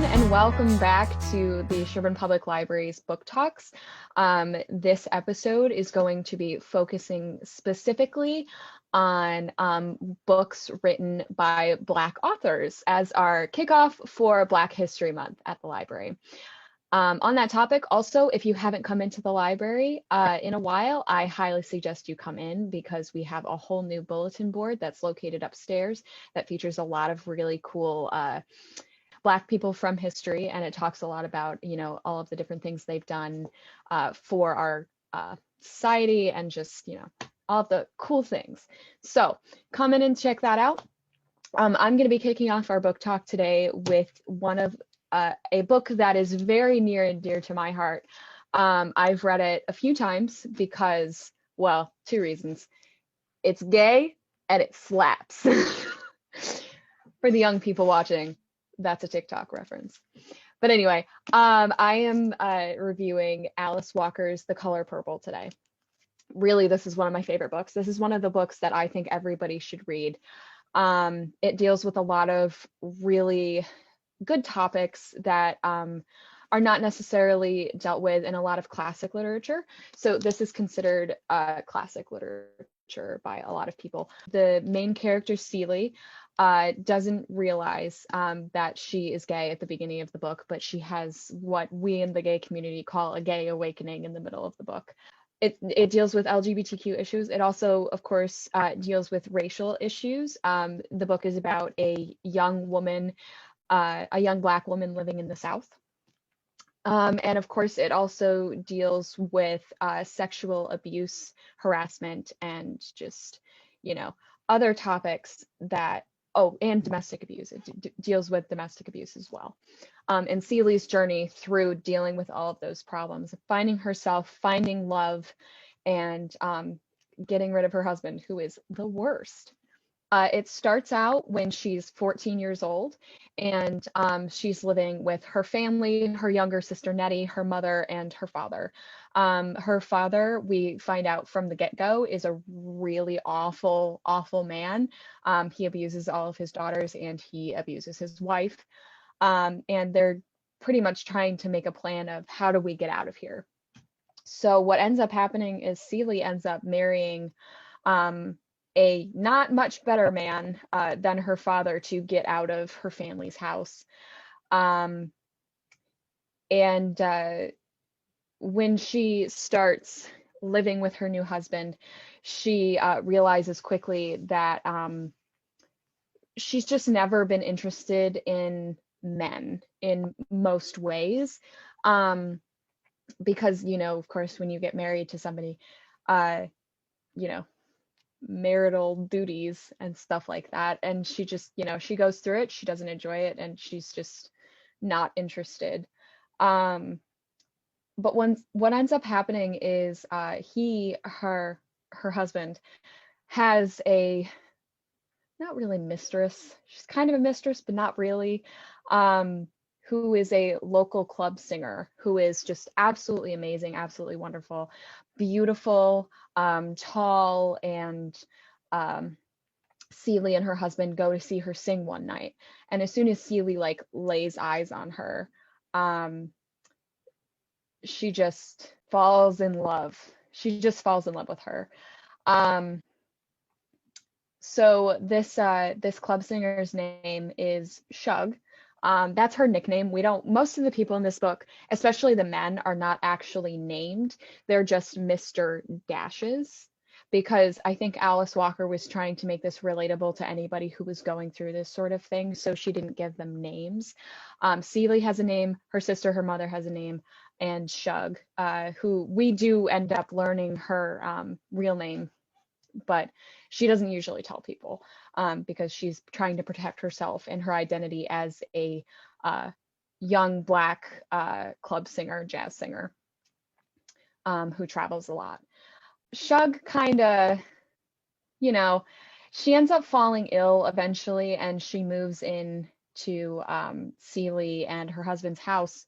everyone, and welcome back to the Sherburne Public Library's Book Talks. This episode is going to be focusing specifically on books written by Black authors as our kickoff for Black History Month at the library. On that topic, also, if you haven't come into the library in a while, I highly suggest you come in because we have a whole new bulletin board that's located upstairs that features a lot of really cool Black people from history, and it talks a lot about, all of the different things they've done for our society and just, all of the cool things. So come in and check that out. I'm going to be kicking off our book talk today with one of a book that is very near and dear to my heart. I've read it a few times because, well, two reasons. It's gay and it slaps. For the young people watching, that's a TikTok reference. But anyway, I am reviewing Alice Walker's The Color Purple today. Really, this is one of my favorite books. This is one of the books that I think everybody should read. It deals with a lot of really good topics that are not necessarily dealt with in a lot of classic literature. So this is considered classic literature by a lot of people. The main character, Celie, doesn't realize that she is gay at the beginning of the book, but she has what we in the gay community call a gay awakening in the middle of the book. It deals with LGBTQ issues. It also, of course, deals with racial issues. The book is about a young woman, a young Black woman living in the South. And of course, it also deals with sexual abuse, harassment, and just, other topics that, and domestic abuse. It deals with domestic abuse as well. And Celie's journey through dealing with all of those problems, finding herself, finding love, and getting rid of her husband, who is the worst. It starts out when she's 14 years old, and she's living with her family, her younger sister Nettie, her mother, and her father. Her father, we find out from the get-go, is a really awful, awful man. He abuses all of his daughters and he abuses his wife. And they're pretty much trying to make a plan of how do we get out of here. So what ends up happening is Celie ends up marrying a not much better man than her father to get out of her family's house. And when she starts living with her new husband, she realizes quickly that she's just never been interested in men in most ways. Because, of course, when you get married to somebody, marital duties and stuff like that, and she just she goes through it, she doesn't enjoy it, and she's just not interested. But what ends up happening is her husband has a, not really mistress, she's kind of a mistress but not really, who is a local club singer who is just absolutely amazing, absolutely wonderful, beautiful, tall, and Celie and her husband go to see her sing one night. And as soon as Celie lays eyes on her, she just falls in love. She just falls in love with her. So this club singer's name is Shug. That's her nickname. Most of the people in this book, especially the men, are not actually named. They're just Mr. Dashes, because I think Alice Walker was trying to make this relatable to anybody who was going through this sort of thing, so she didn't give them names. Celie has a name, her sister, her mother has a name, and Shug, who we do end up learning her real name, but she doesn't usually tell people because she's trying to protect herself and her identity as a young Black club singer, jazz singer, who travels a lot. Shug kind of, she ends up falling ill eventually, and she moves in to Celie and her husband's house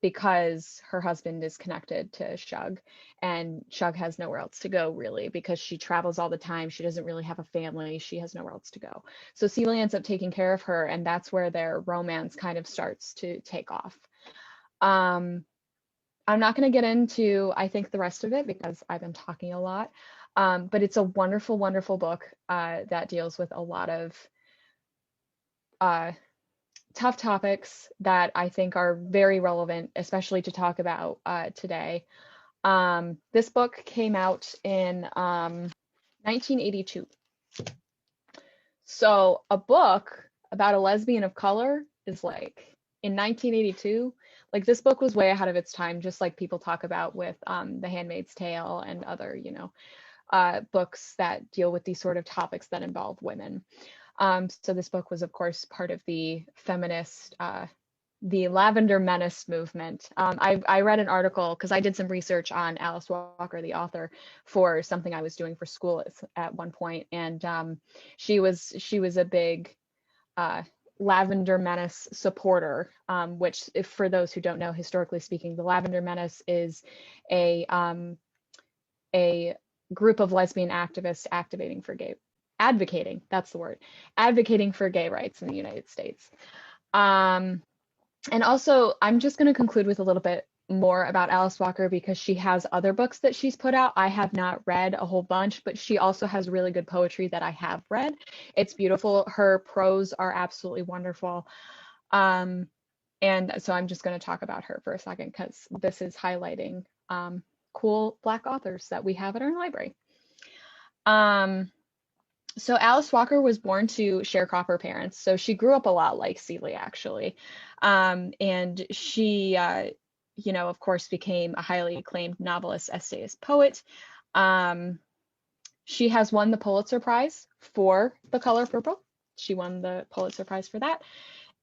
because her husband is connected to Shug, and Shug has nowhere else to go really because she travels all the time. She doesn't really have a family. She has nowhere else to go. So Celie ends up taking care of her, and that's where their romance kind of starts to take off. I'm not going to get into, I think, the rest of it because I've been talking a lot. But it's a wonderful, wonderful book that deals with a lot of tough topics that I think are very relevant, especially to talk about today. This book came out in 1982. So a book about a lesbian of color is like in 1982, like this book was way ahead of its time, just like people talk about with The Handmaid's Tale and other, books that deal with these sort of topics that involve women. So this book was, of course, part of the feminist, the Lavender Menace movement. I read an article because I did some research on Alice Walker, the author, for something I was doing for school at one point, and she was a big Lavender Menace supporter, which, if for those who don't know, historically speaking, the Lavender Menace is a group of lesbian activists advocating, that's the word, advocating for gay rights in the United States. And also, I'm just going to conclude with a little bit more about Alice Walker because she has other books that she's put out. I have not read a whole bunch, but she also has really good poetry that I have read. It's beautiful. Her prose are absolutely wonderful. And so I'm just going to talk about her for a second because this is highlighting cool Black authors that we have at our library. So Alice Walker was born to sharecropper parents. So she grew up a lot like Celie, actually. And she, of course, became a highly acclaimed novelist, essayist, poet. She has won the Pulitzer Prize for The Color Purple. She won the Pulitzer Prize for that.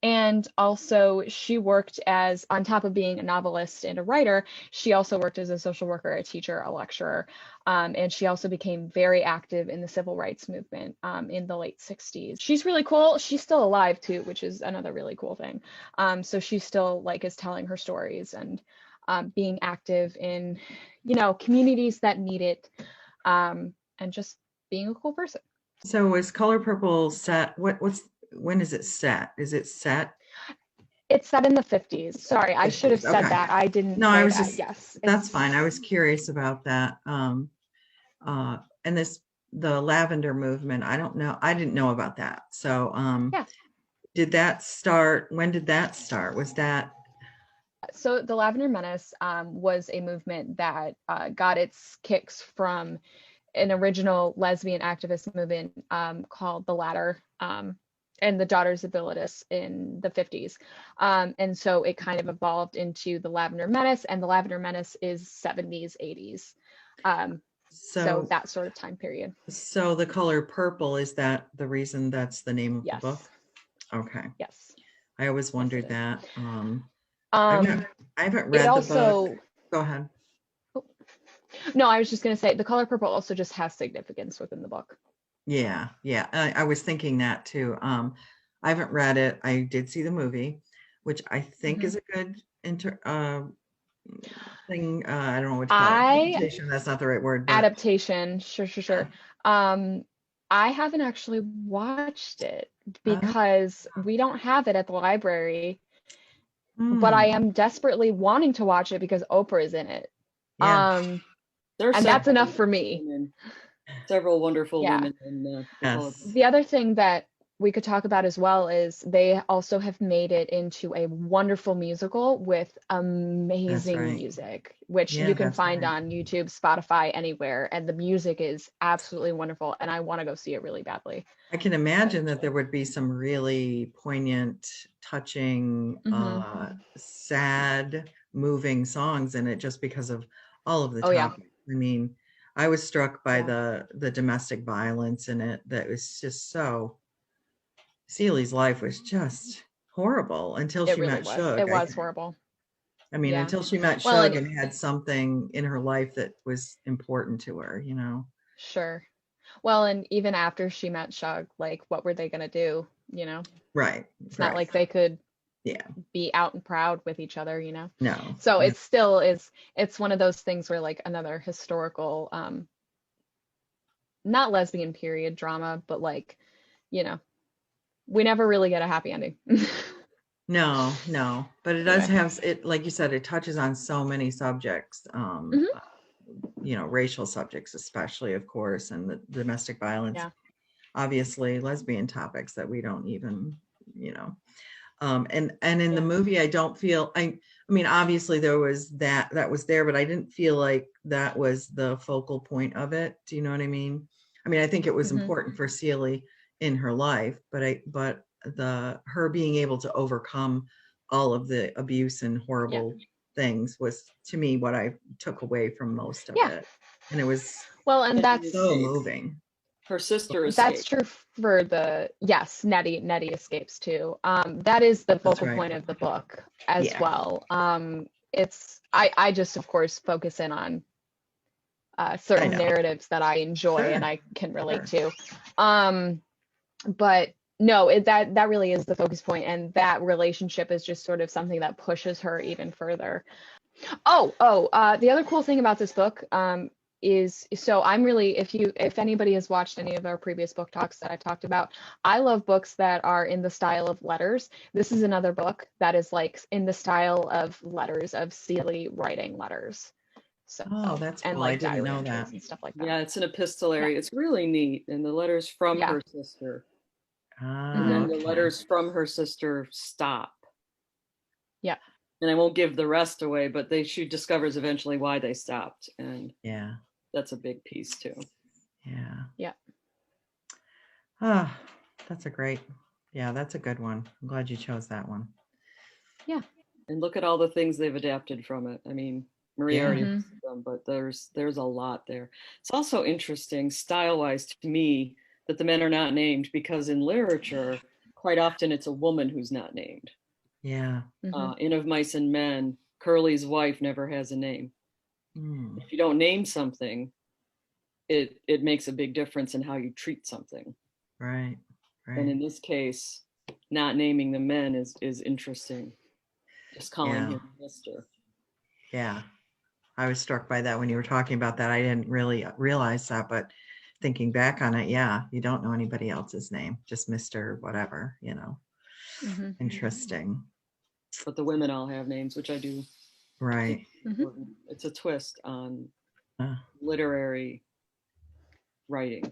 And also she worked as, on top of being a novelist and a writer, she also worked as a social worker, a teacher, a lecturer. And she also became very active in the civil rights movement in the late 60s. She's really cool. She's still alive too, which is another really cool thing. So she still is telling her stories and being active in, communities that need it, and just being a cool person. So is Color Purple set? When is it set? Is it set? It's set in the 50s. Sorry, I should have said that. I didn't No, say I was that. just, Yes. that's fine. I was curious about that. And the lavender movement, I don't know. I didn't know about that. So, Yeah. did that start? When did that start? Was that? So the Lavender Menace was a movement that got its kicks from an original lesbian activist movement called the Ladder and the Daughters of Bilitis in the 50s. And so it kind of evolved into the Lavender Menace, and the Lavender Menace is 70s, 80s. So that sort of time period. So the color purple, is that the reason that's the name of the book? Okay. Yes. I always wondered that. I haven't read the book. Go ahead. No, I was just going to say the color purple also just has significance within the book. Yeah. I was thinking that too. I haven't read it. I did see the movie, which I think is a good thing. I don't know what to call it. Adaptation, that's not the right word. But... Adaptation. Sure. I haven't actually watched it because we don't have it at the library. But I am desperately wanting to watch it because Oprah is in it. Yeah. And that's enough for me. Several wonderful women in The other thing that we could talk about as well is they also have made it into a wonderful musical with amazing music, which you can find on YouTube, Spotify, anywhere. And the music is absolutely wonderful. And I want to go see it really badly. I can imagine that there would be some really poignant, touching, sad, moving songs in it just because of all of the topics. I mean, I was struck by the domestic violence in it. That was just so... Celie's life was just horrible until she met Shug. It was horrible. I mean, until she met Shug and had something in her life that was important to her, Sure. Well, and even after she met Shug, what were they going to do, Right. It's not like they could be out and proud with each other, you know. No. So it still is, it's one of those things where like another historical not lesbian period drama, but like, you know, we never really get a happy ending. No, but it does Anyway. have it, like you said, it touches on so many subjects, you know, racial subjects, especially, of course, and the domestic violence, obviously lesbian topics that we don't even, you know, and in the movie, I don't feel, I mean, obviously there was that was there, but I didn't feel like that was the focal point of it. Do you know what I mean? I mean, I think it was important for Celie in her life, but her being able to overcome all of the abuse and horrible things was, to me, what I took away from most of it. And it was that's so moving. Her sister escaped. That's true for Nettie escapes too. That is the focal point of the book as well. It's I just, of course, focus in on certain narratives that I enjoy and I can relate to. But no, that really is the focus point, and that relationship is just sort of something that pushes her even further. The other cool thing about this book is, so I'm really, if anybody has watched any of our previous book talks that I talked about, I love books that are in the style of letters. This is another book that is like in the style of letters, of Celie writing letters. So, that's cool. And like I didn't know that. and stuff like that. Yeah, it's an epistolary. It's really neat. And the letters from her sister. And then the letters from her sister stop. Yeah. And I won't give the rest away, but she discovers eventually why they stopped. And that's a big piece too. Yeah. That's a good one. I'm glad you chose that one. Yeah. And look at all the things they've adapted from it. I mean, Maria already listed them, but there's a lot there. It's also interesting, style-wise, to me, that the men are not named, because in literature, quite often it's a woman who's not named. Yeah. In Of Mice and Men, Curly's wife never has a name. If you don't name something, it makes a big difference in how you treat something. Right. And in this case, not naming the men is interesting. Just calling him Mr. Yeah. I was struck by that when you were talking about that. I didn't really realize that, but thinking back on it, you don't know anybody else's name, just Mr. whatever, you know. Interesting. But the women all have names, which I do. Right. It's a twist on literary writing.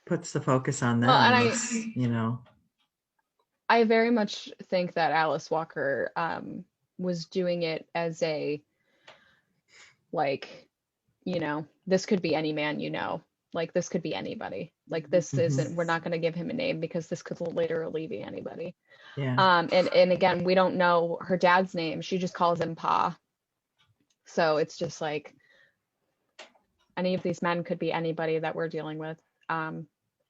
Puts the focus on them, you know. I very much think that Alice Walker was doing it as a, like, you know, this could be any man, you know, like this could be anybody. Like this isn't, we're not going to give him a name because this could literally be anybody. And again, we don't know her dad's name. She just calls him Pa. So it's just like any of these men could be anybody that we're dealing with at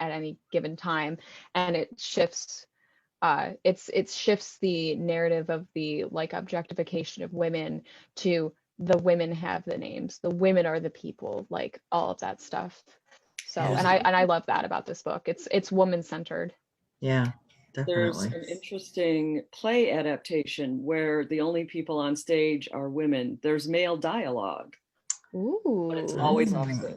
any given time. And it shifts it shifts the narrative of the like objectification of women to the women have the names, the women are the people, like all of that stuff. So and I love that about this book. It's woman centered. Yeah, definitely. There's an interesting play adaptation where the only people on stage are women. There's male dialogue. Ooh. But it's always off stage.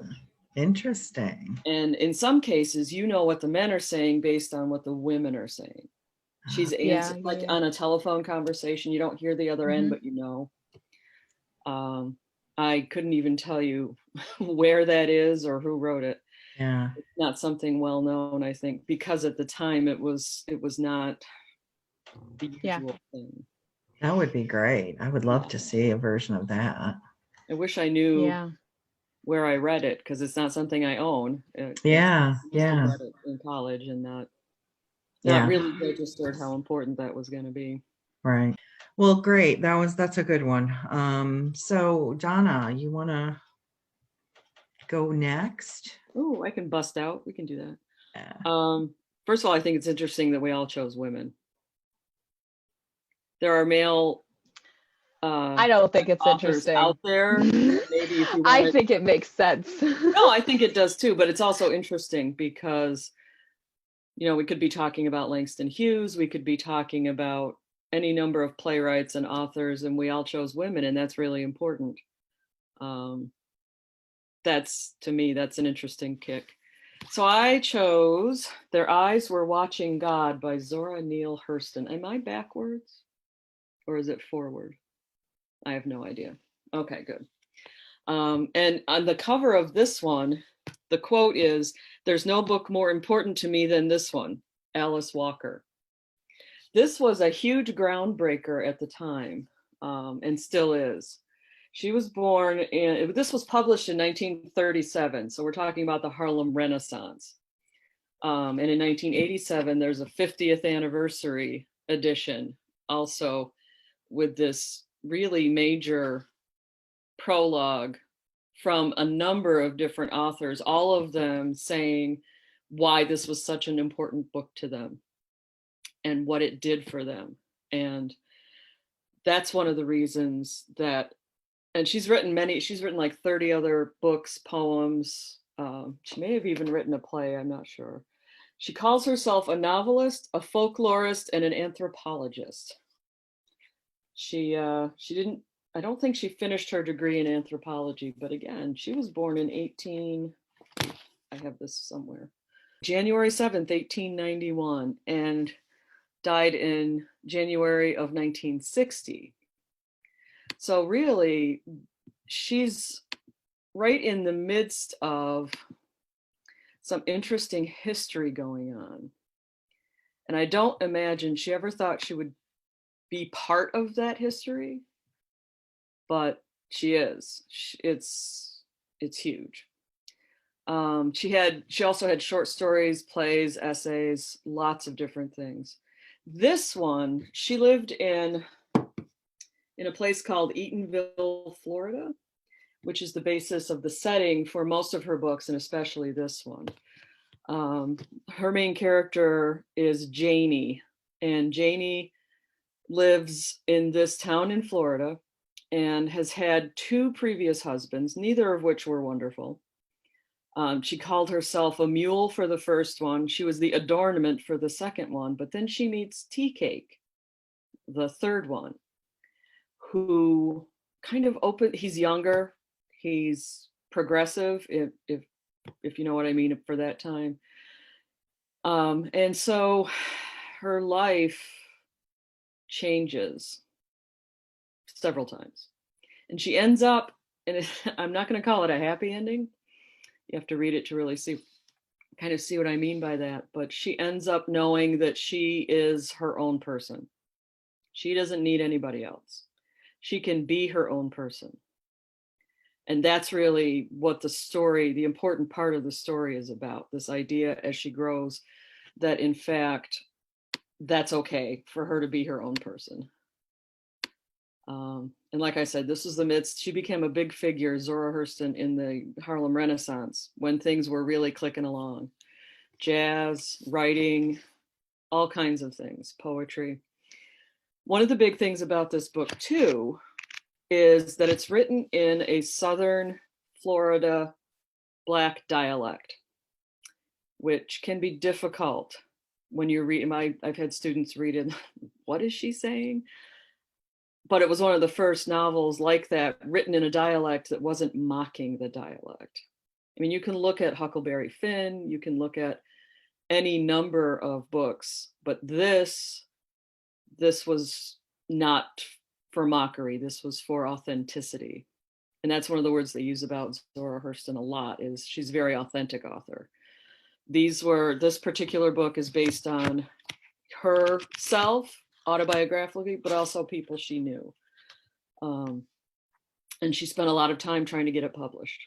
Interesting. And in some cases, you know what the men are saying based on what the women are saying. She's answering, like on a telephone conversation, you don't hear the other end, but you know. I couldn't even tell you where that is or who wrote it. Yeah. It's not something well known, I think, because at the time it was not the usual thing. That would be great. I would love to see a version of that. I wish I knew where I read it, because it's not something I own. I read it in college and not really registered how important that was going to be. Right. Well, great. That's a good one. So Donna, you want to go next? Oh, I can bust out. We can do that. First of all, I think it's interesting that we all chose women. There are male I don't think it's interesting out there. Maybe if you I think it makes sense. No, I think it does too, but it's also interesting because, you know, we could be talking about Langston Hughes, we could be talking about any number of playwrights and authors, and we all chose women, and that's really important. That's, to me, that's an interesting kick. So I chose Their Eyes Were Watching God by Zora Neale Hurston. Am I backwards or is it forward? I have no idea. Okay, good. And on the cover of this one, the quote is, "There's no book more important to me than this one, Alice Walker." This was a huge groundbreaker at the time, and still is. She was born in, this was published in 1937, so we're talking about the Harlem Renaissance. And in 1987, there's a 50th anniversary edition, also with this really major prologue from a number of different authors, all of them saying why this was such an important book to them and what it did for them. And that's one of the reasons that, and she's written like 30 other books, poems. She may have even written a play, I'm not sure. She calls herself a novelist, a folklorist, and an anthropologist. She didn't, I don't think she finished her degree in anthropology, but again, she was born in I have this somewhere, January 7th, 1891, and died in January of 1960. So really, she's right in the midst of some interesting history going on. And I don't imagine she ever thought she would be part of that history, but she is. It's huge. She also had short stories, plays, essays, lots of different things. This one, she lived in a place called Eatonville, Florida, which is the basis of the setting for most of her books, and especially this one. Her main character is Janie, and Janie lives in this town in Florida and has had 2 previous husbands, neither of which were wonderful. She called herself a mule for the first one. She was the adornment for the second one, but then she meets Tea Cake, the third one, who kind of he's younger, he's progressive, if you know what I mean, for that time. And so her life changes several times. And she ends up, and I'm not going to call it a happy ending. You have to read it to really see what I mean by that. But she ends up knowing that she is her own person. She doesn't need anybody else. She can be her own person. And that's really what the important part of the story is about. This idea as she grows that in fact, that's okay for her to be her own person. And like I said, this was she became a big figure, Zora Hurston, in the Harlem Renaissance when things were really clicking along. Jazz, writing, all kinds of things, poetry. One of the big things about this book too is that it's written in a Southern Florida Black dialect, which can be difficult when you read. I've had students read it. What is she saying? But it was one of the first novels like that, written in a dialect that wasn't mocking the dialect. I mean, you can look at Huckleberry Finn, you can look at any number of books, but this was not for mockery. This was for authenticity. And that's one of the words they use about Zora Hurston a lot, is she's a very authentic author. This particular book is based on herself, autobiographically, but also people she knew. And she spent a lot of time trying to get it published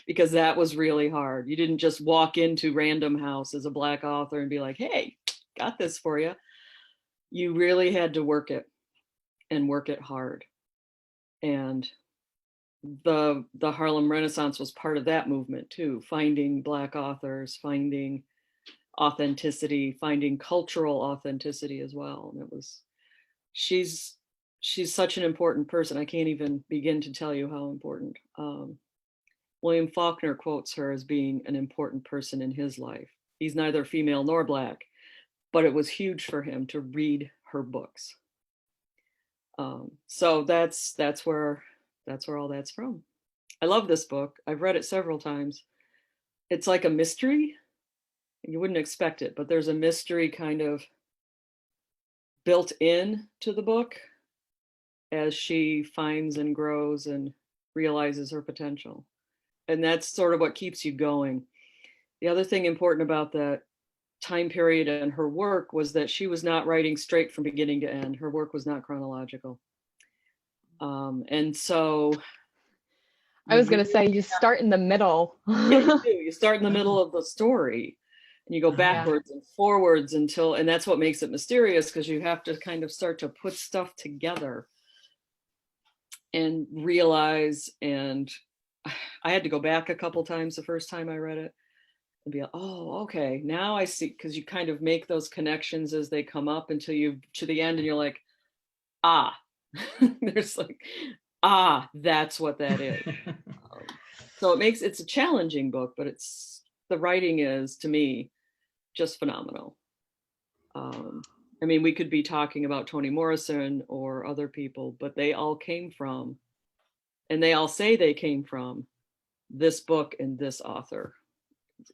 because that was really hard. You didn't just walk into Random House as a Black author and be like, hey, got this for you. You really had to work it and work it hard. And the Harlem Renaissance was part of that movement too, finding Black authors, finding authenticity, finding cultural authenticity as well. And she's such an important person. I can't even begin to tell you how important. William Faulkner quotes her as being an important person in his life. He's neither female nor Black, but it was huge for him to read her books. So that's where all that's from. I love this book. I've read it several times. It's like a mystery. You wouldn't expect it, but there's a mystery kind of built in to the book as she finds and grows and realizes her potential. And that's sort of what keeps you going. The other thing important about that time period and her work was that she was not writing straight from beginning to end. Her work was not chronological. And so I was going to say, you start in the middle. Yeah, you do. You start in the middle of the story and you go backwards and forwards until, and that's what makes it mysterious, because you have to kind of start to put stuff together and realize. And I had to go back a couple times the first time I read it and be like, oh, okay, now I see, because you kind of make those connections as they come up until you to the end and you're like, ah, there's like, ah, that's what that is. So it's a challenging book, but the writing is, to me, just phenomenal. I mean, we could be talking about Toni Morrison or other people, but they all came from, and they all say they came from, this book and this author.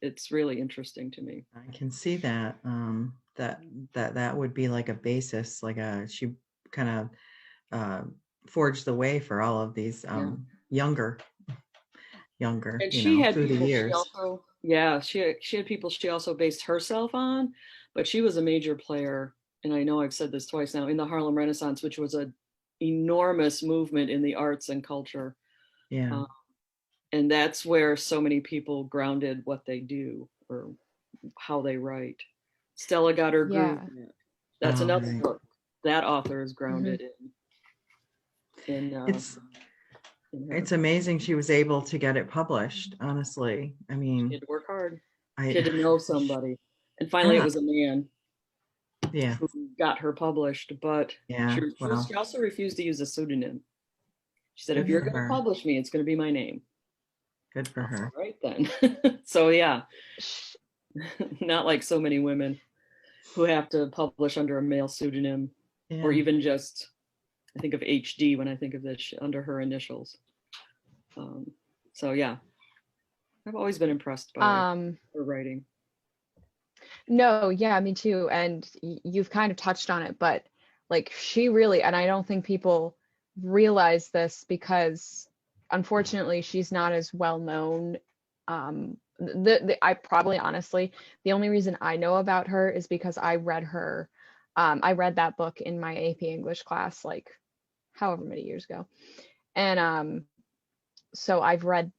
It's really interesting to me. I can see that. That would be like a basis, she kind of forged the way for all of these younger, and she had through the people years. She had people she also based herself on, but she was a major player, and I know I've said this twice now, in the Harlem Renaissance, which was an enormous movement in the arts and culture. Yeah. And that's where so many people grounded what they do or how they write. Stella got her groove in it. That's another book that author is grounded in it's amazing she was able to get it published, honestly. I mean, she had to work hard. She had to know somebody. And finally it was a man who got her published, but she also refused to use a pseudonym. She said, if you're going to publish me, it's going to be my name. Good for her. All right then. So yeah, not like so many women who have to publish under a male pseudonym, or even just, I think of HD when I think of this, under her initials. So yeah, I've always been impressed by her writing. No, yeah, me too. And you've kind of touched on it, but like she really, and I don't think people realize this because unfortunately she's not as well known. I probably honestly, the only reason I know about her is because I read that book in my AP English class, like however many years ago. And so I've read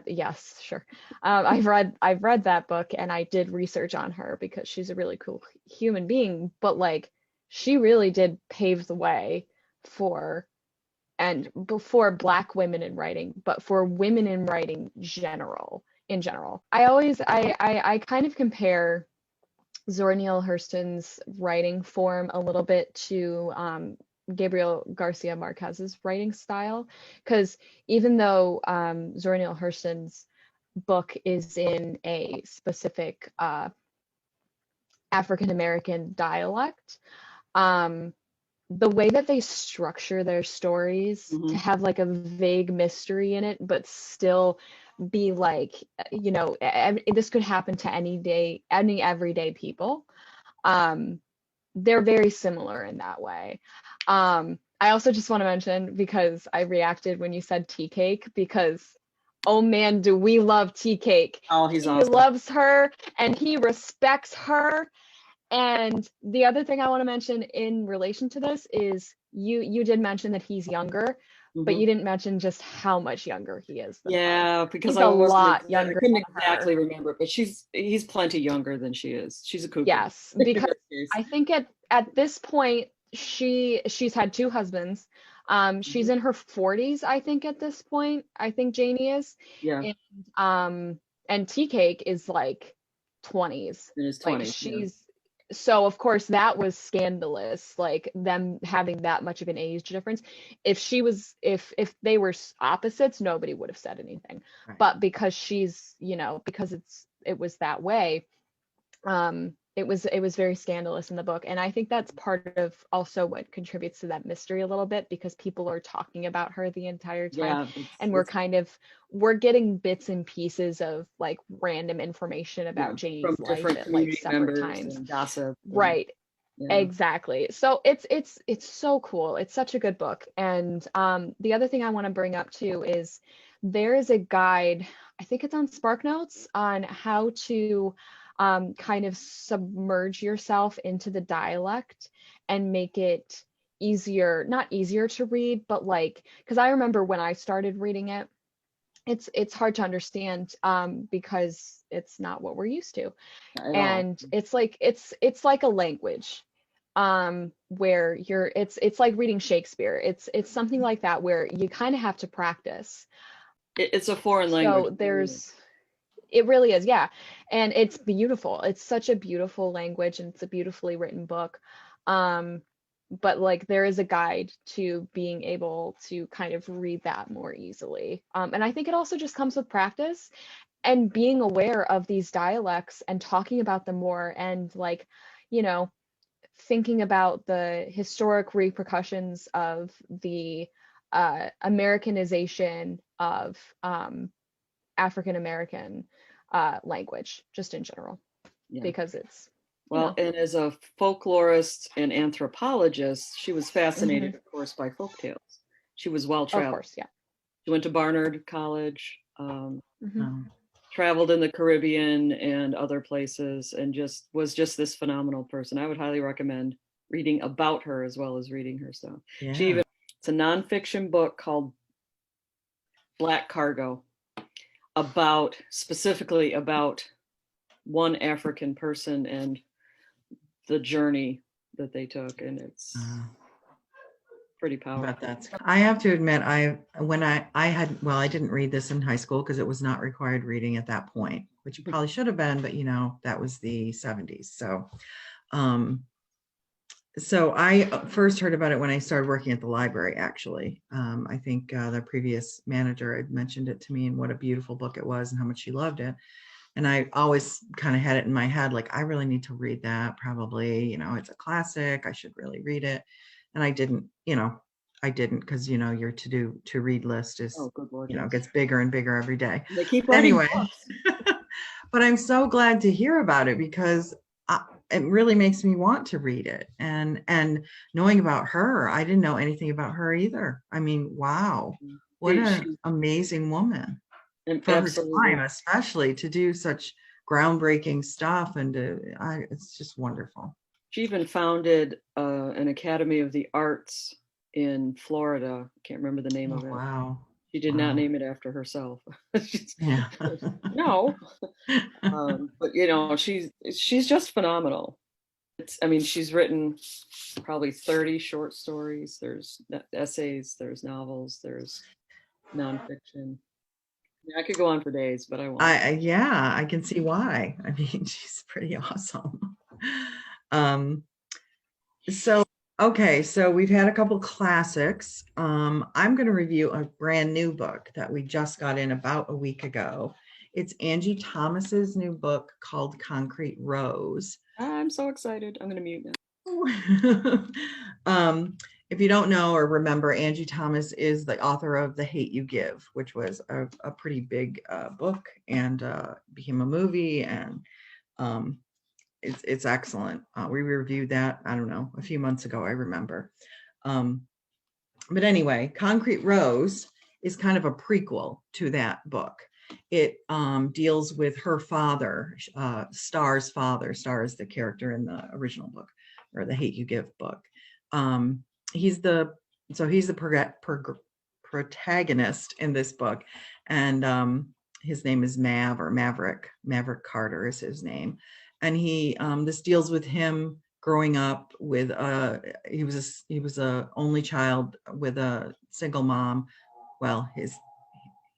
yes, sure. I've read that book, and I did research on her because she's a really cool human being, but like she really did pave the way for Black women in writing, but for women in writing in general. I kind of compare Zora Neale Hurston's writing form a little bit to Gabriel Garcia Marquez's writing style, because even though Zora Neale Hurston's book is in a specific African American dialect, the way that they structure their stories to have like a vague mystery in it, but still be like, this could happen to any everyday people. They're very similar in that way. I also just want to mention, because I reacted when you said tea cake, because oh man, do we love tea cake. Oh, he's awesome. He loves her and he respects her. And the other thing I want to mention in relation to this is you did mention that he's younger, but you didn't mention just how much younger he is than her. Because he's a lot younger. I couldn't exactly remember, but he's plenty younger than she is. She's a cougar. Yes, because I think at this point she's had 2 husbands. She's in her 40s, I think, at this point. I think Janie is. Yeah. And Tea Cake is like 20s. In his 20s. Like so of course that was scandalous, like them having that much of an age difference. If they were opposites, nobody would have said anything. Right. But because she's, because it was that way, it was very scandalous in the book, and I think that's part of also what contributes to that mystery a little bit, because people are talking about her the entire time. Yeah, And we're getting bits and pieces of like random information about from JD's life different at like community separate members times. and gossip. Right. Yeah. Exactly. So it's so cool. It's such a good book. And the other thing I want to bring up too is there is a guide, I think it's on SparkNotes, on how to kind of submerge yourself into the dialect and make it easier, not easier to read, but like, because I remember when I started reading it, it's hard to understand because it's not what we're used to. At all. And it's like a language where it's like reading Shakespeare. It's something like that where you kind of have to practice. It's a foreign language. So it really is, yeah. And it's beautiful. It's such a beautiful language, and it's a beautifully written book. But like there is a guide to being able to kind of read that more easily. And I think it also just comes with practice and being aware of these dialects and talking about them more, and like, you know, thinking about the historic repercussions of the Americanization of African American language, just in general, Yeah. because it's, well, and as a folklorist and anthropologist, she was fascinated, of course, by folk tales. She was well of traveled. course, yeah. She went to Barnard College, Oh. traveled in the Caribbean and other places, and was just this phenomenal person. I would highly recommend reading about her as well as reading her stuff. Yeah. It's a nonfiction book called Black Cargo, specifically about one African person and the journey that they took, and it's pretty powerful. I have to admit, I didn't read this in high school because it was not required reading at that point, which it probably should have been, but you know, that was the 70s. So I first heard about it when I started working at the library, actually. I think the previous manager had mentioned it to me and what a beautiful book it was and how much she loved it. And I always kind of had it in my head, like, I really need to read that, probably, you know, it's a classic, I should really read it. And I didn't because, you know, your to read list is, good Lord, you know, gets bigger and bigger every day. They keep writing writing anyway. But I'm so glad to hear about it, because it really makes me want to read it. And knowing about her, I didn't know anything about her either. I mean, wow, what an amazing woman. And for absolutely. Her time, especially to do such groundbreaking stuff, and it's just wonderful. She even founded an Academy of the Arts in Florida. I can't remember the name of it. Wow. She did not name it after herself. Yeah. No. But you know, she's just phenomenal. She's written probably 30 short stories. There's essays, there's novels, there's nonfiction. I could go on for days, but I won't. I can see why. I mean, she's pretty awesome. So we've had a couple classics. I'm going to review a brand new book that we just got in about a week ago. It's Angie Thomas's new book called Concrete Rose. I'm so excited. I'm going to mute now. If you don't know or remember, Angie Thomas is the author of The Hate You Give, which was a pretty big book, and became a movie, and it's excellent. We reviewed that, I don't know, a few months ago, I remember. But anyway, Concrete Rose is kind of a prequel to that book. It deals with her father, Star's father. Star is the character in the original book, or the Hate You Give book. He's the protagonist in this book, and his name is Mav, or Maverick. Maverick Carter is his name, and he this deals with him growing up with he was a only child with a single mom. Well,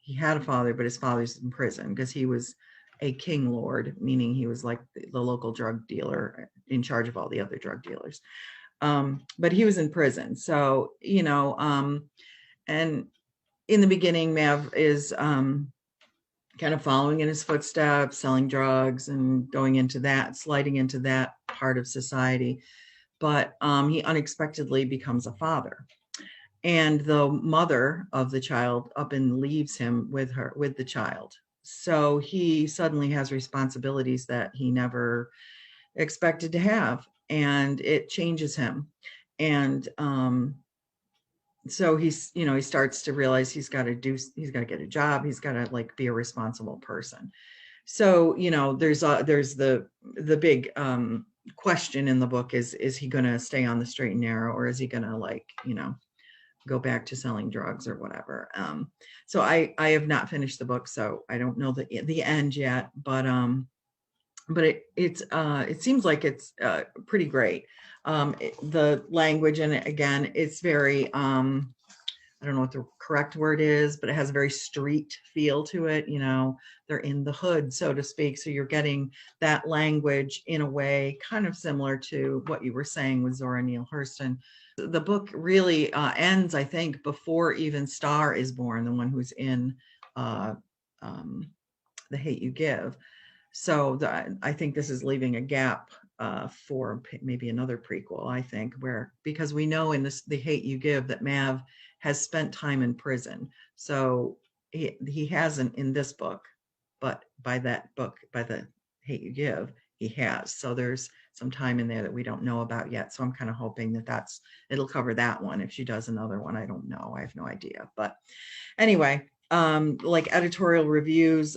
he had a father, but his father's in prison because he was a king lord, meaning he was like the local drug dealer in charge of all the other drug dealers. But he was in prison. So, you know, and in the beginning, Mav is kind of following in his footsteps, selling drugs and going into that, sliding into that part of society. But he unexpectedly becomes a father. And the mother of the child up and leaves him with the child. So he suddenly has responsibilities that he never expected to have, and it changes him. And so he starts to realize he's got to get a job. He's got to like be a responsible person. So, there's the big question in the book is he going to stay on the straight and narrow, or is he going to go back to selling drugs or whatever. So I have not finished the book, so I don't know the end yet, but it seems like it's pretty great. The language in it, again, it's very I don't know what the correct word is, but it has a very street feel to it. They're in the hood, so to speak. So you're getting that language in a way kind of similar to what you were saying with Zora Neale Hurston. The book really ends, I think, before even Star is born, the one who's in The Hate You Give. So I think this is leaving a gap for maybe another prequel, I think, because we know in The Hate You Give that Mav has spent time in prison. So he hasn't in this book, but by The Hate You Give, he has. So there's some time in there that we don't know about yet. So I'm kind of hoping that it'll cover that one. If she does another one, I don't know. I have no idea. But anyway, like editorial reviews,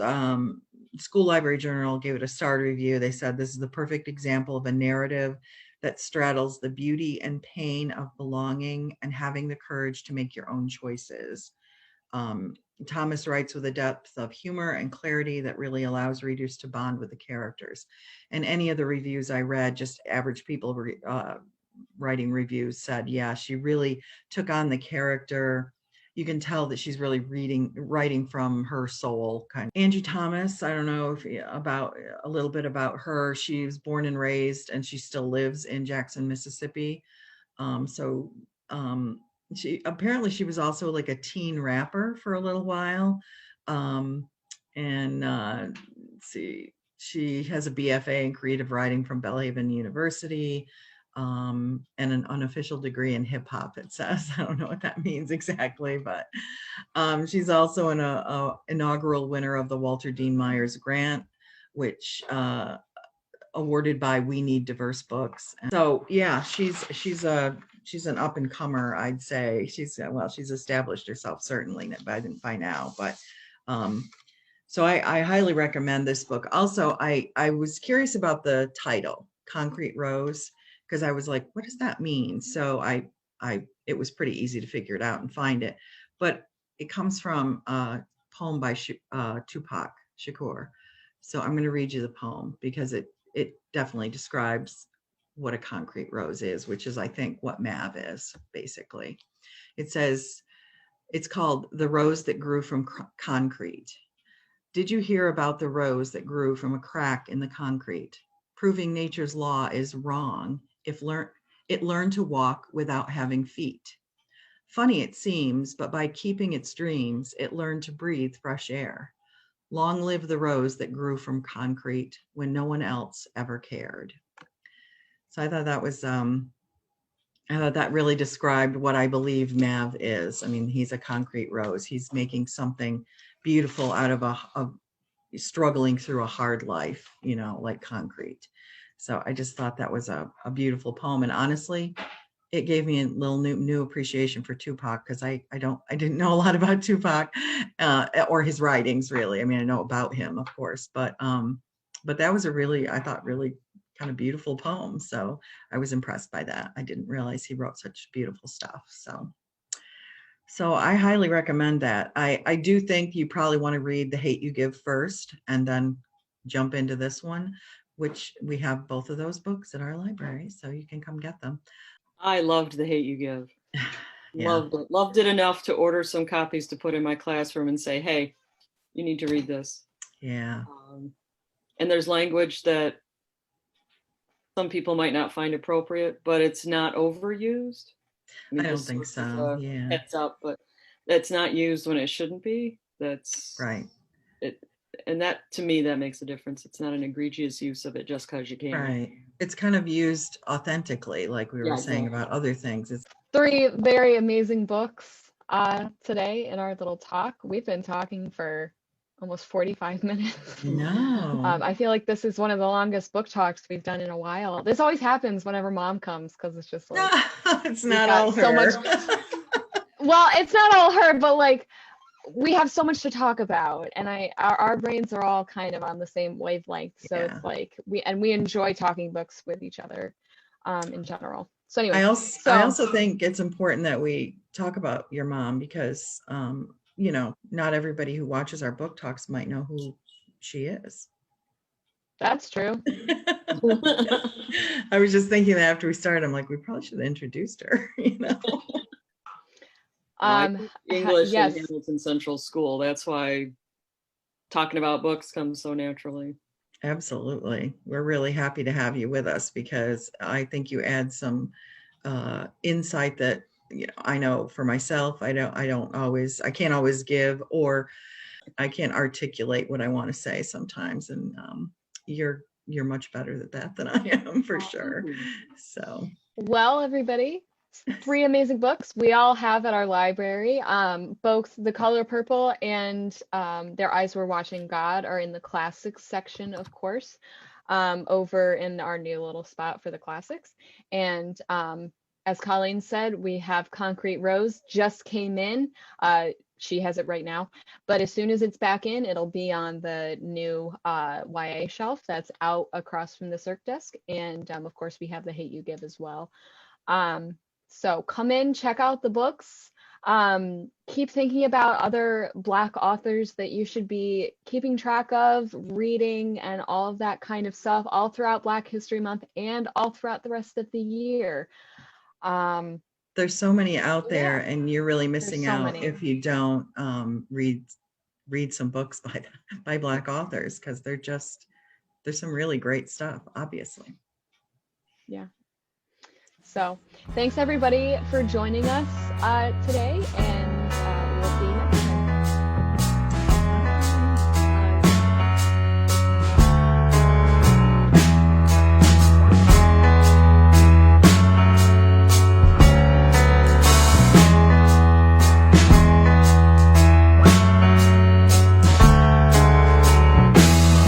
School Library Journal gave it a star review. They said this is the perfect example of a narrative that straddles the beauty and pain of belonging and having the courage to make your own choices. Thomas writes with a depth of humor and clarity that really allows readers to bond with the characters. And any of the reviews I read, just average people writing reviews, said, yeah, she really took on the character. You can tell that she's really writing from her soul. Kind of. Angie Thomas, I don't know about a little bit about her. She was born and raised, and she still lives in Jackson, Mississippi. She was also like a teen rapper for a little while. Let's see, she has a BFA in creative writing from Belhaven University. And an unofficial degree in hip hop, it says. I don't know what that means exactly, but she's also an inaugural winner of the Walter Dean Myers Grant, which awarded by We Need Diverse Books. And so yeah, she's an up and comer, I'd say. She's established herself certainly by now, but so I highly recommend this book. Also, I was curious about the title, Concrete Rose, because I was like, what does that mean? So it was pretty easy to figure it out and find it, but it comes from a poem by Tupac Shakur. So I'm going to read you the poem because it definitely describes what a concrete rose is, which is, I think, what Mav is, basically. It says, it's called The Rose That Grew from Concrete. Did you hear about the rose that grew from a crack in the concrete? Proving nature's law is wrong if it learned to walk without having feet. Funny it seems, but by keeping its dreams, it learned to breathe fresh air. Long live the rose that grew from concrete when no one else ever cared. So I thought that really described what I believe Mav is. I mean, he's a concrete rose. He's making something beautiful out of struggling through a hard life, like concrete. So I just thought that was a beautiful poem. And honestly, it gave me a little new appreciation for Tupac, because I didn't know a lot about Tupac or his writings, really. I mean, I know about him, of course, but that was I thought really kind of beautiful poem. So I was impressed by that. I didn't realize he wrote such beautiful stuff. So I highly recommend that. I do think you probably want to read The Hate You Give first and then jump into this one, which we have both of those books at our library, so you can come get them. I loved The Hate You Give. Yeah. Loved it enough to order some copies to put in my classroom and say, hey, you need to read this. Yeah. And there's language that some people might not find appropriate, but it's not overused. I don't think so. Yeah. Heads up, but that's not used when it shouldn't be. That's right. and that, to me, that makes a difference. It's not an egregious use of it just because you can. Right. It's kind of used authentically, like we were saying exactly. about other things. It's 3 very amazing books today in our little talk. We've been talking for almost 45 minutes. no. I feel like this is one of the longest book talks we've done in a while. This always happens whenever Mom comes because it's just like it's we've not got all so her. much. Well, it's not all her, but like we have so much to talk about, and our brains are all kind of on the same wavelength. So Yeah. it's like we enjoy talking books with each other in general. So anyway, I also think it's important that we talk about your mom because you know, not everybody who watches our book talks might know who she is. That's true. I was just thinking that after we started, I'm like, we probably should have introduced her, you know. English yes. in Hamilton Central School. That's why talking about books comes so naturally. Absolutely. We're really happy to have you with us because I think you add some insight that, you know, I know for myself, I can't always give, or I can't articulate what I want to say sometimes. And you're much better at that than I am, for sure. So, well, everybody, 3 amazing books we all have at our library. Both The Color Purple and Their Eyes Were Watching God are in the classics section, of course, over in our new little spot for the classics. And as Colleen said, we have Concrete Rose just came in. She has it right now, but as soon as it's back in, it'll be on the new YA shelf that's out across from the Circ desk. And of course, we have The Hate You Give as well. So come in, check out the books. Keep thinking about other Black authors that you should be keeping track of, reading, and all of that kind of stuff all throughout Black History Month and all throughout the rest of the year. There's so many out there, and you're really missing out if you don't read some books by Black authors, because there's some really great stuff, obviously. Yeah. So thanks everybody for joining us today. And